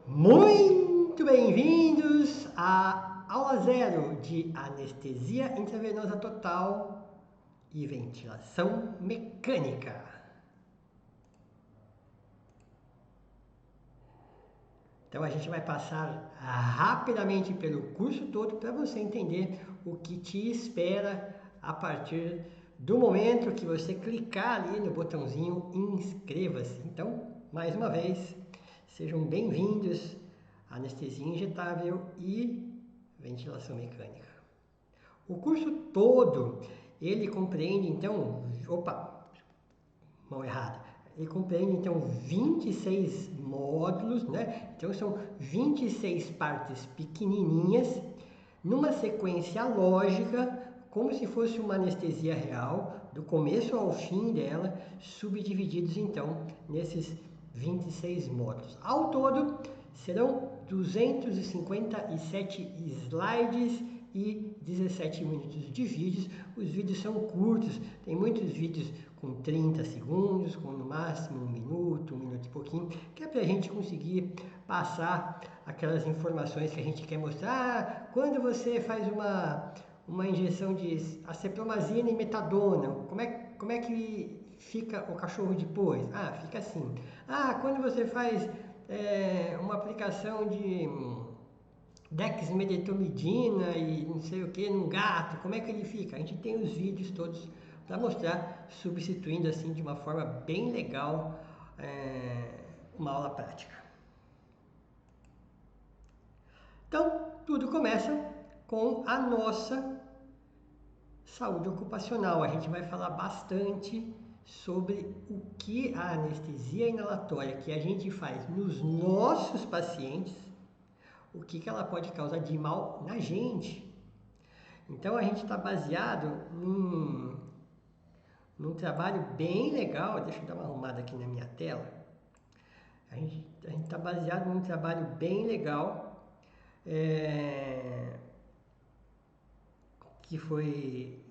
Muito bem-vindos à aula zero de anestesia intravenosa total e ventilação mecânica. Então a gente vai passar rapidamente pelo curso todo para você entender o que te espera a partir do momento que você clicar ali no botãozinho inscreva-se. Então, mais uma vez, sejam bem-vindos à anestesia injetável e ventilação mecânica. O curso todo, ele compreende então, mão errada. Ele compreende então 26 módulos, né? Então são 26 partes pequenininhas, numa sequência lógica, como se fosse uma anestesia real, do começo ao fim dela, subdivididos então nesses 26 módulos. Ao todo, serão 257 slides e 17 minutos de vídeos. Os vídeos são curtos, tem muitos vídeos com 30 segundos, com no máximo um minuto e pouquinho, que é para a gente conseguir passar aquelas informações que a gente quer mostrar. Quando você faz uma injeção de acepromazina e metadona, como é que fica o cachorro depois? Fica assim. Quando você faz uma aplicação de dexmedetomidina e não sei o que num gato, como é que ele fica? A gente tem os vídeos todos para mostrar, substituindo assim de uma forma bem legal uma aula prática. Então, tudo começa com a nossa saúde ocupacional. A gente vai falar bastante sobre o que a anestesia inalatória que a gente faz nos nossos pacientes, o que ela pode causar de mal na gente. Então a gente está baseado num trabalho bem legal. Deixa eu dar uma arrumada aqui na minha tela. A gente está baseado num trabalho bem legal que foi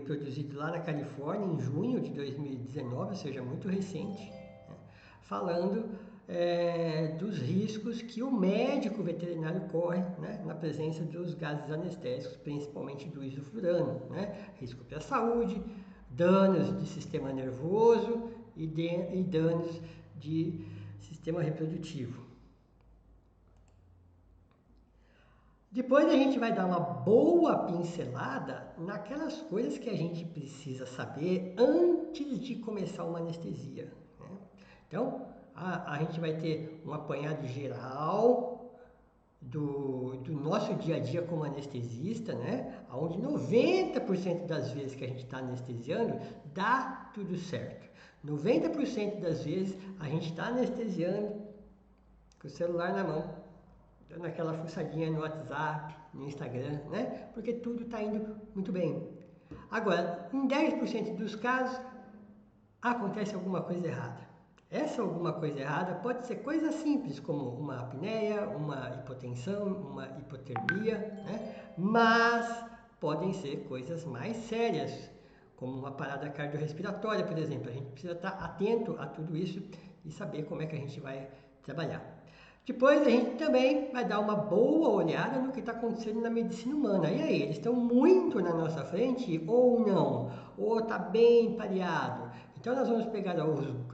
produzido lá na Califórnia em junho de 2019, ou seja, muito recente, né? Falando dos riscos que o médico veterinário corre, né, na presença dos gases anestésicos, principalmente do isoflurano, né? Risco para a saúde, danos de sistema nervoso e danos de sistema reprodutivo. Depois a gente vai dar uma boa pincelada naquelas coisas que a gente precisa saber antes de começar uma anestesia, né? Então, a gente vai ter um apanhado geral do nosso dia a dia como anestesista, né? Onde 90% das vezes que a gente está anestesiando, dá tudo certo. 90% das vezes a gente está anestesiando com o celular na mão, dando aquela fuçadinha no WhatsApp, no Instagram, né? Porque tudo está indo muito bem. Agora, em 10% dos casos, acontece alguma coisa errada. Essa alguma coisa errada pode ser coisa simples, como uma apneia, uma hipotensão, uma hipotermia, né? Mas podem ser coisas mais sérias, como uma parada cardiorrespiratória, por exemplo. A gente precisa estar atento a tudo isso e saber como é que a gente vai trabalhar. Depois a gente também vai dar uma boa olhada no que está acontecendo na medicina humana. E aí, eles estão muito na nossa frente ou não? Ou está bem pareado? Então nós vamos pegar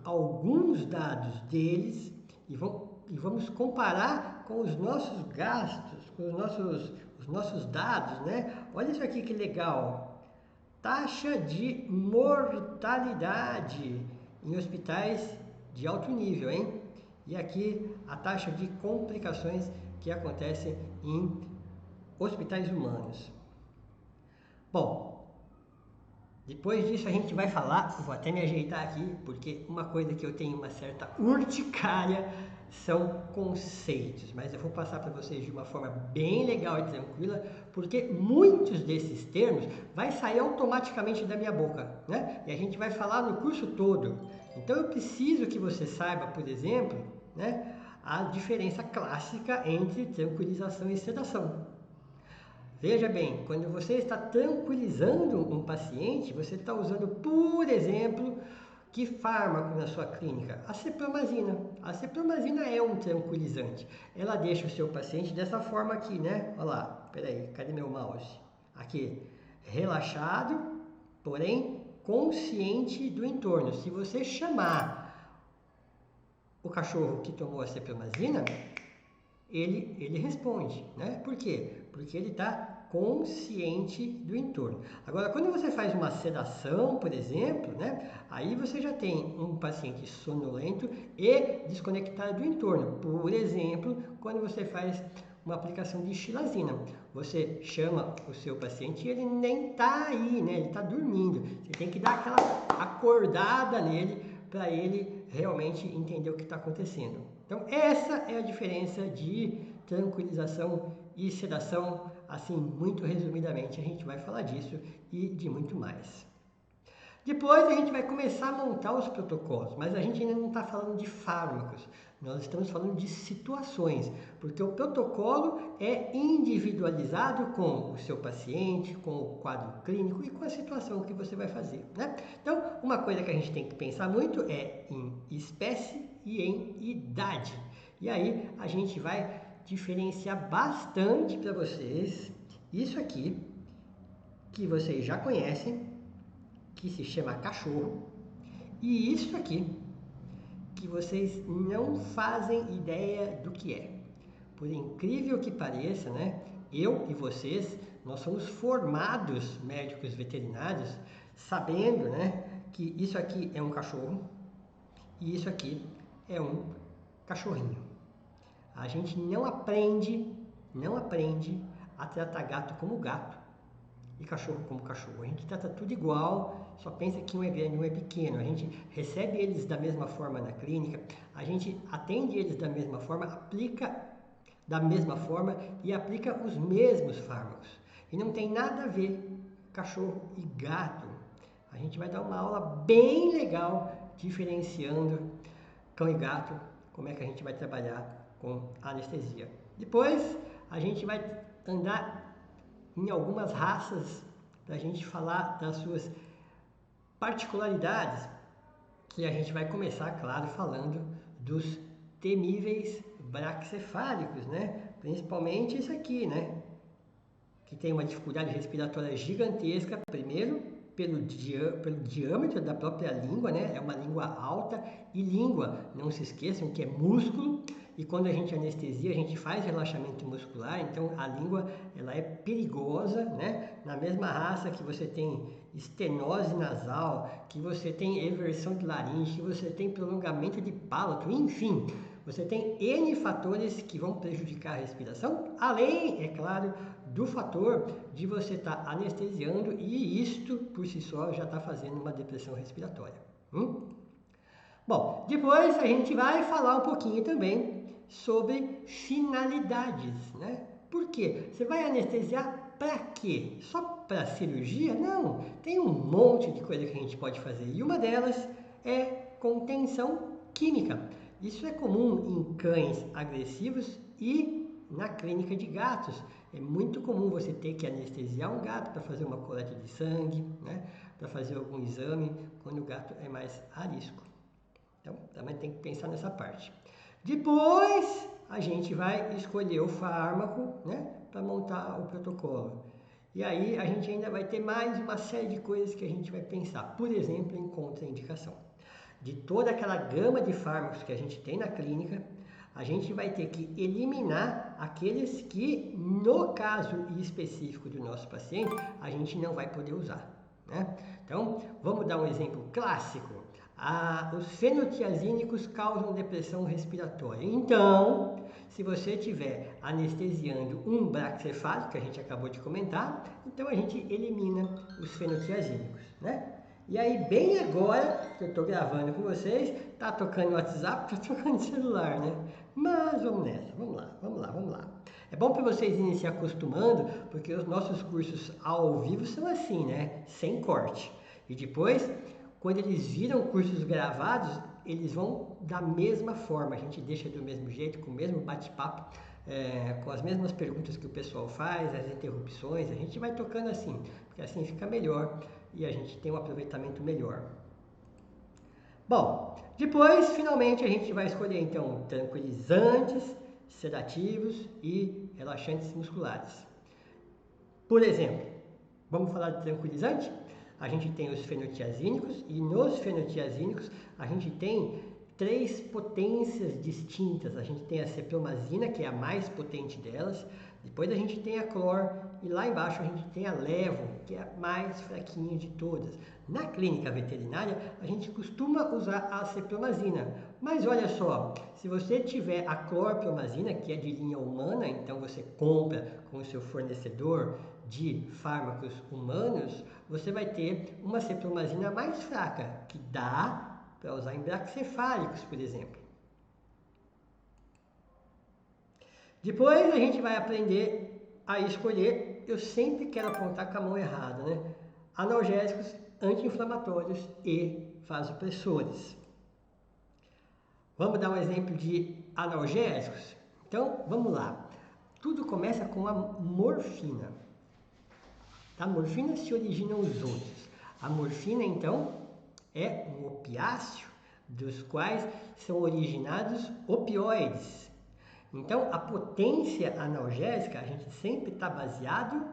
alguns dados deles e vamos comparar com os nossos gastos, com os nossos dados, né? Olha isso aqui que legal. Taxa de mortalidade em hospitais de alto nível, hein? E aqui a taxa de complicações que acontecem em hospitais humanos. Bom, depois disso a gente vai falar, vou até me ajeitar aqui, porque uma coisa que eu tenho uma certa urticária são conceitos, mas eu vou passar para vocês de uma forma bem legal e tranquila, porque muitos desses termos vai sair automaticamente da minha boca, né? E a gente vai falar no curso todo. Então eu preciso que você saiba, por exemplo, né, a diferença clássica entre tranquilização e sedação. Veja bem, quando você está tranquilizando um paciente, você está usando, por exemplo, Que fármaco na sua clínica? A cipromazina. A cipromazina é um tranquilizante. Ela deixa o seu paciente dessa forma aqui, né? Olha lá, peraí, cadê meu mouse? Aqui, relaxado, porém consciente do entorno. Se você chamar o cachorro que tomou a cipromazina, ele responde, né? Por quê? Porque ele está consciente do entorno. Agora, quando você faz uma sedação, por exemplo, né? Aí você já tem um paciente sonolento e desconectado do entorno. Por exemplo, quando você faz uma aplicação de xilazina, você chama o seu paciente e ele nem está aí, né? Ele está dormindo. Você tem que dar aquela acordada nele para ele realmente entender o que está acontecendo. Então, essa é a diferença de tranquilização e sedação, assim, muito resumidamente, a gente vai falar disso e de muito mais. Depois a gente vai começar a montar os protocolos, mas a gente ainda não está falando de fármacos, nós estamos falando de situações, porque o protocolo é individualizado com o seu paciente, com o quadro clínico e com a situação que você vai fazer, né? Então, uma coisa que a gente tem que pensar muito é em espécie e em idade. E aí a gente vai diferenciar bastante para vocês isso aqui, que vocês já conhecem, que se chama cachorro, e isso aqui, que vocês não fazem ideia do que é. Por incrível que pareça, né? Eu e vocês, nós somos formados médicos veterinários, sabendo, né, que isso aqui é um cachorro e isso aqui é um cachorrinho. A gente não aprende a tratar gato como gato e cachorro como cachorro. A gente trata tudo igual, só pensa que um é grande e um é pequeno. A gente recebe eles da mesma forma na clínica, a gente atende eles da mesma forma, aplica da mesma forma e aplica os mesmos fármacos. E não tem nada a ver cachorro e gato. A gente vai dar uma aula bem legal diferenciando cão e gato, como é que a gente vai trabalhar com anestesia. Depois a gente vai andar em algumas raças para a gente falar das suas particularidades, que a gente vai começar, claro, falando dos temíveis braquicefálicos, né? Principalmente esse aqui, né? Que tem uma dificuldade respiratória gigantesca, primeiro pelo diâmetro da própria língua, né? É uma língua alta e língua, não se esqueçam que é músculo, e quando a gente anestesia, a gente faz relaxamento muscular, então a língua ela é perigosa, né? Na mesma raça que você tem estenose nasal, que você tem eversão de laringe, que você tem prolongamento de palato, enfim, você tem N fatores que vão prejudicar a respiração, além, é claro, do fator de você estar anestesiando e isto por si só já está fazendo uma depressão respiratória. Bom, depois a gente vai falar um pouquinho também sobre finalidades, né? Por quê? Você vai anestesiar para quê? Só para cirurgia? Não, tem um monte de coisa que a gente pode fazer e uma delas é contenção química. Isso é comum em cães agressivos e na clínica de gatos. É muito comum você ter que anestesiar um gato para fazer uma coleta de sangue, né? Para fazer algum exame, quando o gato é mais a risco. Então, também tem que pensar nessa parte. Depois, a gente vai escolher o fármaco, né? Para montar o protocolo. E aí, a gente ainda vai ter mais uma série de coisas que a gente vai pensar. Por exemplo, em contraindicação. De toda aquela gama de fármacos que a gente tem na clínica, a gente vai ter que eliminar aqueles que, no caso específico do nosso paciente, a gente não vai poder usar, né? Então, vamos dar um exemplo clássico. Os fenotiazínicos causam depressão respiratória. Então, se você estiver anestesiando um braquicefálico, que a gente acabou de comentar, então a gente elimina os fenotiazínicos, né? E aí, bem agora que eu estou gravando com vocês, tá tocando o WhatsApp, tá tocando o celular, né? Mas vamos nessa, vamos lá. É bom para vocês irem se acostumando, porque os nossos cursos ao vivo são assim, né? Sem corte. E depois, quando eles viram cursos gravados, eles vão da mesma forma. A gente deixa do mesmo jeito, com o mesmo bate-papo, com as mesmas perguntas que o pessoal faz, as interrupções. A gente vai tocando assim, porque assim fica melhor e a gente tem um aproveitamento melhor. Bom, depois, finalmente, a gente vai escolher então tranquilizantes, sedativos e relaxantes musculares. Por exemplo, vamos falar de tranquilizante? A gente tem os fenotiazínicos e nos fenotiazínicos a gente tem três potências distintas. A gente tem a cepromazina, que é a mais potente delas, depois a gente tem a clor e lá embaixo a gente tem a levo, que é a mais fraquinha de todas. Na clínica veterinária a gente costuma usar a cepromazina, mas olha só, se você tiver a clorpromazina, que é de linha humana, então você compra com o seu fornecedor de fármacos humanos, você vai ter uma cepromazina mais fraca, que dá para usar em braquicefálicos, por exemplo. Depois a gente vai aprender a escolher, eu sempre quero apontar com a mão errada, né? Analgésicos, anti-inflamatórios e vasopressores. Vamos dar um exemplo de analgésicos? Então, vamos lá. Tudo começa com a morfina. Da morfina se originam os outros. A morfina, então, é um opiáceo, dos quais são originados opioides. Então, a potência analgésica, a gente sempre está baseado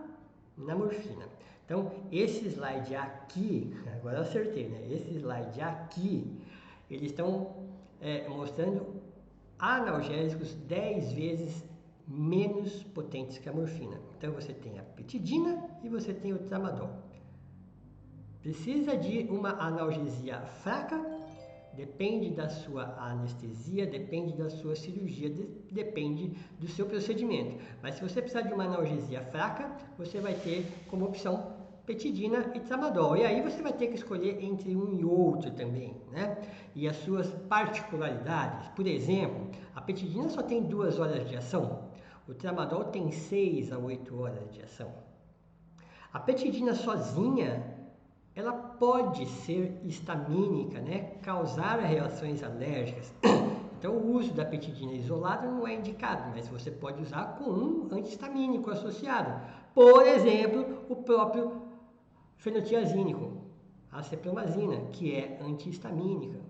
na morfina. Então, esse slide aqui, agora eu acertei, né? Esse slide aqui, eles estão mostrando analgésicos 10 vezes menos potentes que a morfina. Então, você tem a petidina e você tem o tramadol. Precisa de uma analgesia fraca? Depende da sua anestesia, depende da sua cirurgia, depende do seu procedimento. Mas se você precisar de uma analgesia fraca, você vai ter como opção petidina e tramadol. E aí você vai ter que escolher entre um e outro também, né? E as suas particularidades. Por exemplo, a petidina só tem 2 horas de ação. O tramadol tem 6 a 8 horas de ação. A petidina sozinha, ela pode ser histamínica, né? Causar reações alérgicas. Então, o uso da petidina isolada não é indicado, mas você pode usar com um antihistamínico associado. Por exemplo, o próprio fenotiazínico, a cepromazina, que é antihistamínica.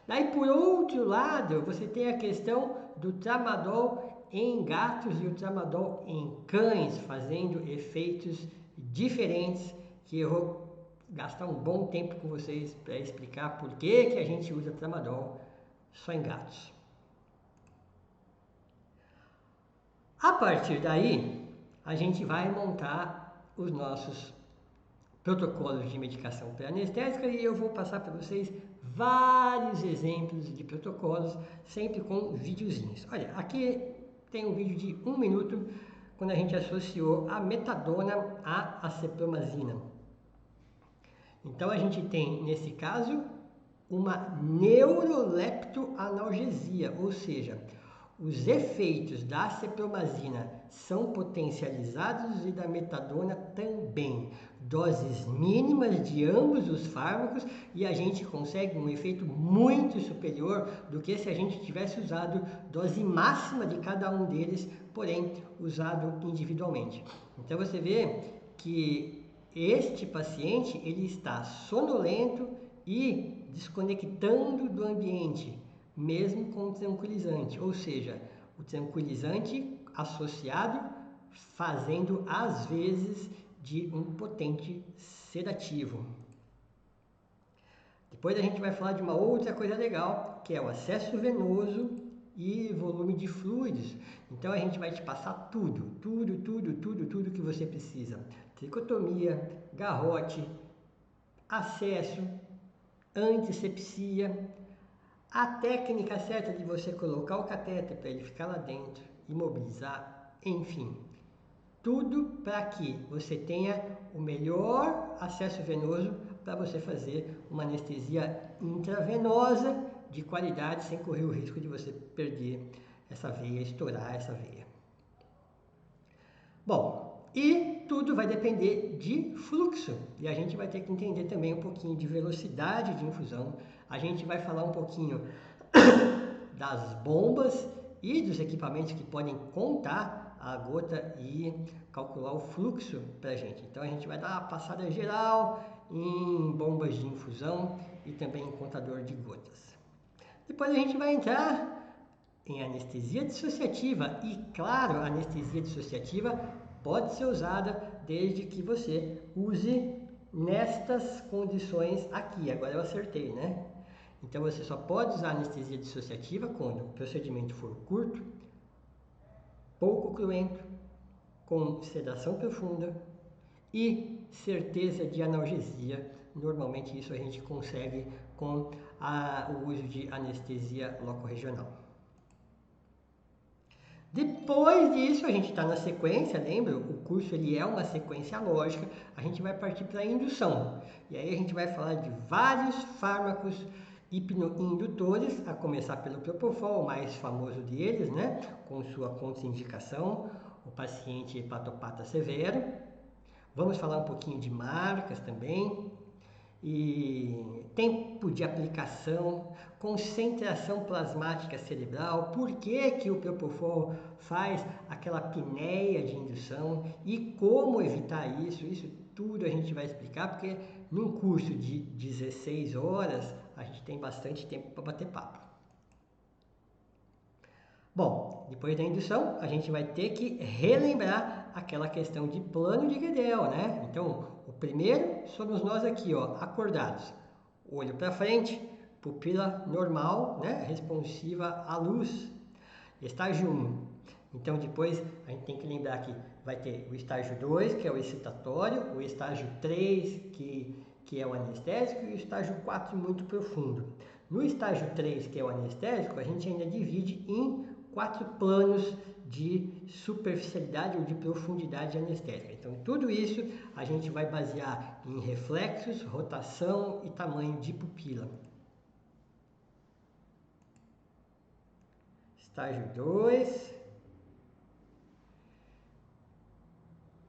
Daí, por outro lado, você tem a questão do tramadol em gatos e o tramadol em cães, fazendo efeitos diferentes, que eu vou gastar um bom tempo com vocês para explicar por que a gente usa tramadol só em gatos. A partir daí, a gente vai montar os nossos protocolos de medicação pré-anestésica e eu vou passar para vocês vários exemplos de protocolos, sempre com videozinhos. Olha, aqui tem um vídeo de 1 minuto, quando a gente associou a metadona à acepromazina. Então a gente tem, nesse caso, uma neuroleptoanalgesia, ou seja, os efeitos da acepromazina são potencializados e da metadona também. Doses mínimas de ambos os fármacos e a gente consegue um efeito muito superior do que se a gente tivesse usado dose máxima de cada um deles, porém usado individualmente. Então você vê que este paciente ele está sonolento e desconectando do ambiente, mesmo com o tranquilizante, ou seja, o tranquilizante associado fazendo às vezes de um potente sedativo. Depois a gente vai falar de uma outra coisa legal, que é o acesso venoso e volume de fluidos. Então a gente vai te passar tudo que você precisa. Tricotomia, garrote, acesso, antisepsia, a técnica certa de você colocar o catéter para ele ficar lá dentro, imobilizar, enfim. Tudo para que você tenha o melhor acesso venoso para você fazer uma anestesia intravenosa de qualidade sem correr o risco de você perder essa veia, estourar essa veia. Bom, e tudo vai depender de fluxo e a gente vai ter que entender também um pouquinho de velocidade de infusão. A gente vai falar um pouquinho das bombas e dos equipamentos que podem contar a gota e calcular o fluxo para a gente. Então a gente vai dar uma passada geral em bombas de infusão e também em contador de gotas. Depois a gente vai entrar em anestesia dissociativa e, claro, a anestesia dissociativa pode ser usada desde que você use nestas condições aqui. Agora eu acertei, né? Então você só pode usar anestesia dissociativa quando o procedimento for curto, pouco cruento, com sedação profunda e certeza de analgesia. Normalmente isso a gente consegue com o uso de anestesia locorregional. Depois disso, a gente está na sequência, lembra? O curso ele é uma sequência lógica, a gente vai partir para a indução. E aí a gente vai falar de vários fármacos hipnoindutores, a começar pelo Propofol, o mais famoso deles, né? Com sua contraindicação, o paciente hepatopata severo. Vamos falar um pouquinho de marcas também. E tempo de aplicação, concentração plasmática cerebral, por que o Propofol faz aquela apneia de indução e como evitar isso, isso tudo a gente vai explicar, porque num curso de 16 horas a gente tem bastante tempo para bater papo. Bom, depois da indução, a gente vai ter que relembrar aquela questão de plano de Guedel, né? Então, o primeiro somos nós aqui, ó, acordados. Olho para frente, pupila normal, né? Responsiva à luz. Estágio 1. Então, depois a gente tem que lembrar que vai ter o estágio 2, que é o excitatório, o estágio 3, que é o anestésico, e o estágio 4, muito profundo. No estágio 3, que é o anestésico, a gente ainda divide em 4 planos de superficialidade ou de profundidade anestésica. Então, tudo isso a gente vai basear em reflexos, rotação e tamanho de pupila. Estágio 2.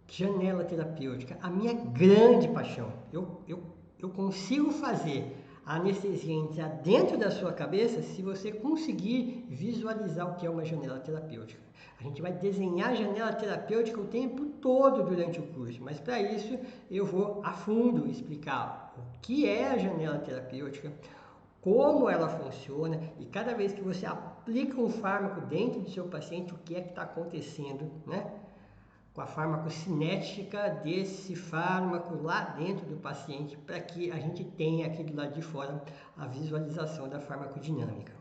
Janela terapêutica. A minha grande paixão. Eu consigo fazer a anestesia entrar dentro da sua cabeça se você conseguir visualizar o que é uma janela terapêutica. A gente vai desenhar a janela terapêutica o tempo todo durante o curso, mas para isso eu vou a fundo explicar o que é a janela terapêutica, como ela funciona e cada vez que você aplica um fármaco dentro do seu paciente, o que é que está acontecendo, né? Com a farmacocinética desse fármaco lá dentro do paciente, para que a gente tenha aqui do lado de fora a visualização da farmacodinâmica.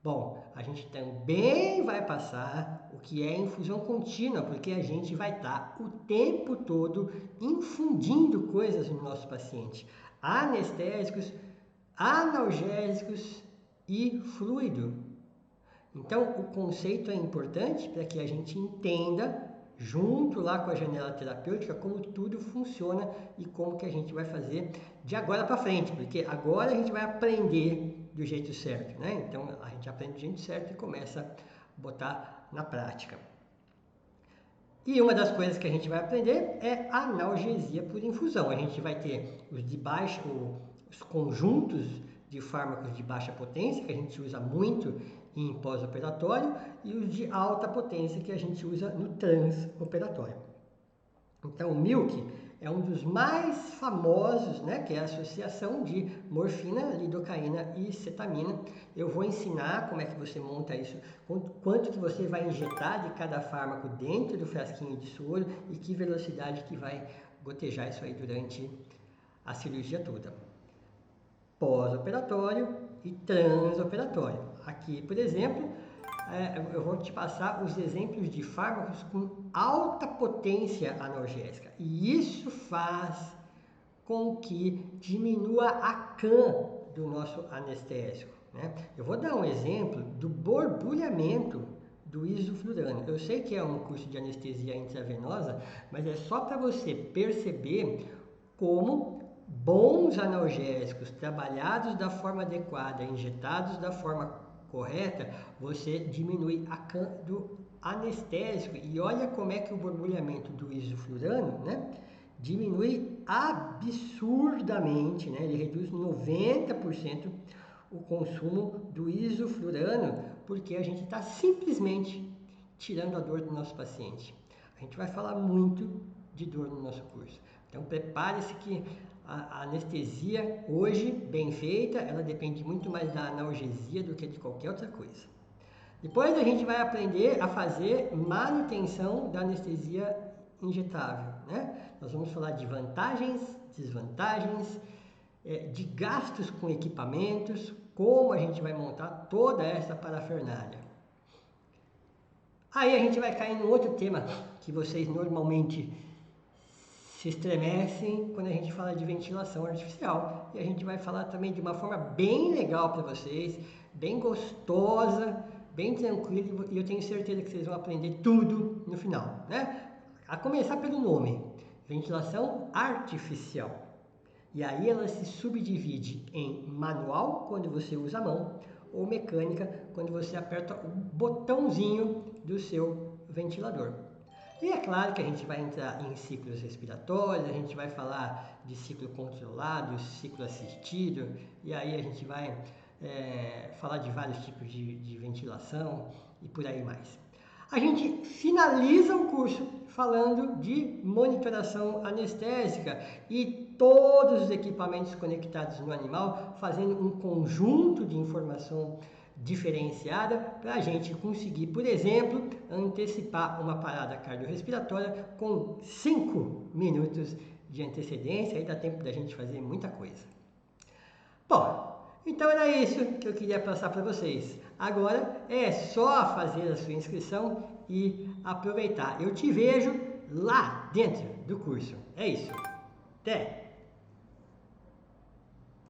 Bom, a gente também vai passar o que é infusão contínua, porque a gente vai estar o tempo todo infundindo coisas no nosso paciente. Anestésicos, analgésicos e fluido. Então, o conceito é importante para que a gente entenda, junto lá com a janela terapêutica, como tudo funciona e como que a gente vai fazer de agora para frente, porque agora a gente vai aprender do jeito certo, né? Então, a gente aprende do jeito certo e começa a botar na prática. E uma das coisas que a gente vai aprender é a analgesia por infusão. A gente vai ter os conjuntos de fármacos de baixa potência, que a gente usa muito em pós-operatório, e os de alta potência, que a gente usa no transoperatório. Então, o Milk é um dos mais famosos, né, que é a associação de morfina, lidocaína e cetamina. Eu vou ensinar como é que você monta isso, quanto que você vai injetar de cada fármaco dentro do frasquinho de soro e que velocidade que vai gotejar isso aí durante a cirurgia toda. Pós-operatório e transoperatório. Aqui, por exemplo, eu vou te passar os exemplos de fármacos com alta potência analgésica. E isso faz com que diminua a CAM do nosso anestésico, né? Eu vou dar um exemplo do borbulhamento do isoflurano. Eu sei que é um curso de anestesia intravenosa, mas é só para você perceber como bons analgésicos trabalhados da forma adequada, injetados da forma correta, você diminui a CAM do anestésico. E olha como é que o borbulhamento do isoflurano, né, diminui absurdamente, né? Ele reduz 90% o consumo do isoflurano, porque a gente está simplesmente tirando a dor do nosso paciente. A gente vai falar muito de dor no nosso curso. Então prepare-se que A anestesia, hoje, bem feita, ela depende muito mais da analgesia do que de qualquer outra coisa. Depois a gente vai aprender a fazer manutenção da anestesia injetável, né? Nós vamos falar de vantagens, desvantagens, de gastos com equipamentos, como a gente vai montar toda essa parafernália. Aí a gente vai cair num outro tema que vocês normalmente se estremecem quando a gente fala de ventilação artificial. E a gente vai falar também de uma forma bem legal para vocês, bem gostosa, bem tranquila, e eu tenho certeza que vocês vão aprender tudo no final, né? A começar pelo nome, ventilação artificial. E aí ela se subdivide em manual, quando você usa a mão, ou mecânica, quando você aperta o botãozinho do seu ventilador. E é claro que a gente vai entrar em ciclos respiratórios, a gente vai falar de ciclo controlado, ciclo assistido, e aí a gente vai falar de vários tipos de ventilação e por aí mais. A gente finaliza o curso falando de monitoração anestésica e todos os equipamentos conectados no animal, fazendo um conjunto de informação diferenciada para a gente conseguir, por exemplo, antecipar uma parada cardiorrespiratória com 5 minutos de antecedência, aí dá tempo da gente fazer muita coisa. Bom, então era isso que eu queria passar para vocês. Agora é só fazer a sua inscrição e aproveitar. Eu te vejo lá dentro do curso. É isso. Até!